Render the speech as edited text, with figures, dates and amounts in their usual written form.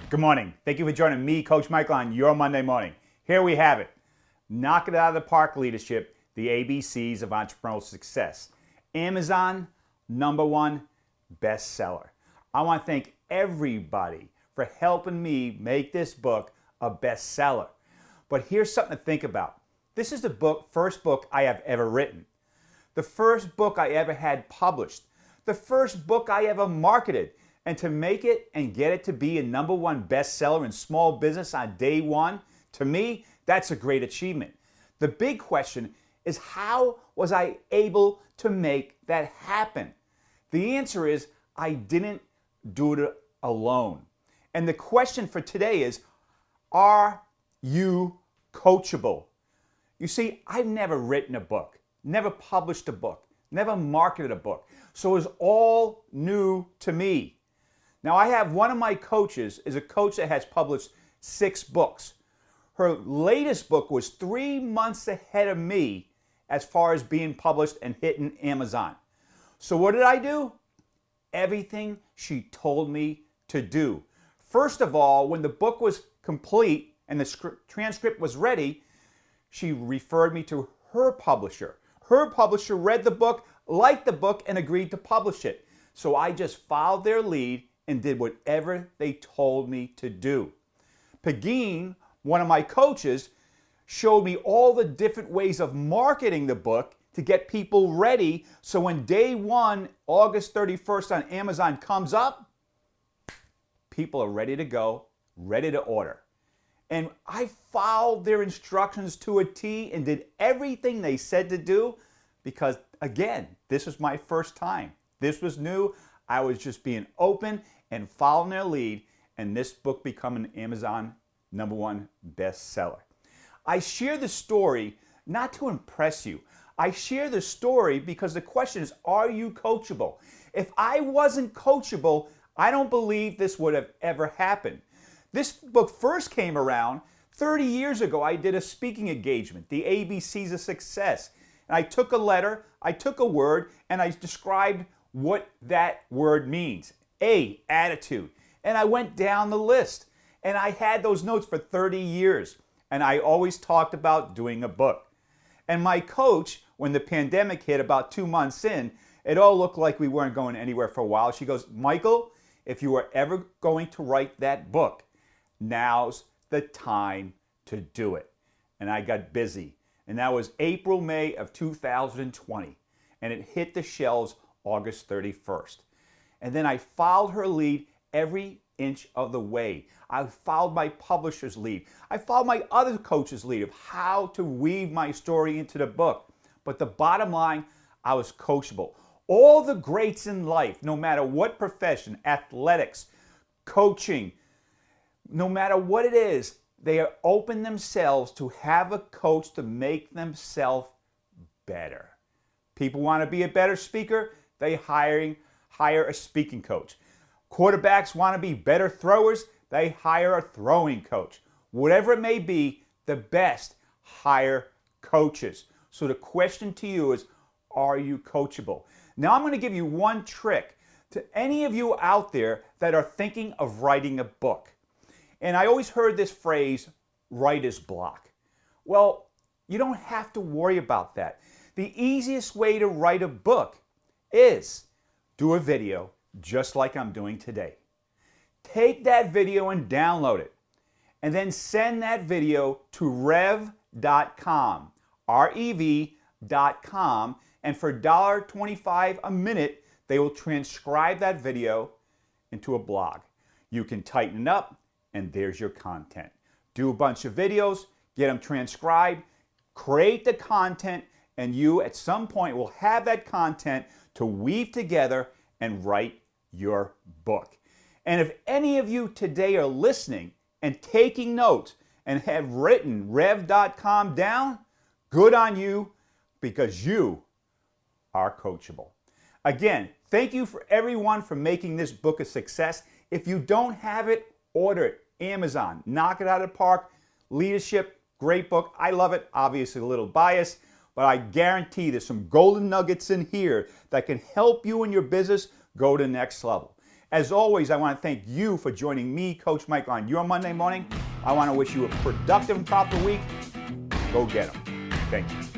Good morning. Thank you for joining me, Coach Michael, on your Monday morning. Here we have it. Knock it out of the park leadership, the ABCs of entrepreneurial success. Amazon, #1 bestseller. I want to thank everybody for helping me make this book a bestseller. But here's something to think about. This is the first book I have ever written. The first book I ever had published. The first book I ever marketed. And to make it and get it to be a #1 bestseller in small business on day one, to me, that's a great achievement. The big question is, how was I able to make that happen? The answer is, I didn't do it alone. And the question for today is, are you coachable? You see, I've never written a book, never published a book, never marketed a book. So it was all new to me. Now, I have one of my coaches is a coach that has published 6 books. Her latest book was 3 months ahead of me as far as being published and hitting Amazon. So what did I do? Everything she told me to do. First of all, when the book was complete and the transcript was ready, she referred me to her publisher. Her publisher read the book, liked the book, and agreed to publish it. So I just followed their lead and did whatever they told me to do. Pegeen, one of my coaches, showed me all the different ways of marketing the book to get people ready, so when day one, August 31st on Amazon comes up, people are ready to go, ready to order. And I followed their instructions to a T and did everything they said to do because, again, this was my first time. This was new. I was just being open and following their lead, and this book became an Amazon #1 bestseller. I share the story not to impress you. I share the story because the question is, are you coachable? If I wasn't coachable, I don't believe this would have ever happened. This book first came around 30 years ago. I did a speaking engagement, the ABCs of Success. And I took a letter, I took a word, and I described what that word means. A, attitude. And I went down the list. And I had those notes for 30 years. And I always talked about doing a book. And my coach, when the pandemic hit about 2 months in, it all looked like we weren't going anywhere for a while. She goes, Michael, if you are ever going to write that book, now's the time to do it. And I got busy. And that was April, May of 2020. And it hit the shelves August 31st. And then I followed her lead every inch of the way. I followed my publisher's lead. I followed my other coach's lead of how to weave my story into the book. But the bottom line, I was coachable. All the greats in life, no matter what profession, athletics, coaching, no matter what it is, they are open themselves to have a coach to make themselves better. People want to be a better speaker, they hire a speaking coach. Quarterbacks want to be better throwers, they hire a throwing coach. Whatever it may be, the best hire coaches. So the question to you is, are you coachable? Now I'm going to give you one trick to any of you out there that are thinking of writing a book. And I always heard this phrase, writer's block. Well, you don't have to worry about that. The easiest way to write a book is do a video just like I'm doing today. Take that video and download it. And then send that video to rev.com, rev.com, and for $1.25 a minute, they will transcribe that video into a blog. You can tighten it up, and there's your content. Do a bunch of videos, get them transcribed, create the content, and you at some point will have that content to weave together and write your book. And if any of you today are listening and taking notes and have written rev.com down, good on you, because you are coachable. Again, thank you for everyone for making this book a success. If you don't have it, order it. Amazon, knock it out of the park. Leadership, great book. I love it. Obviously a little biased, but I guarantee there's some golden nuggets in here that can help you in your business go to the next level. As always, I want to thank you for joining me, Coach Michael, on your Monday morning. I want to wish you a productive and profitable week. Go get them. Thank you.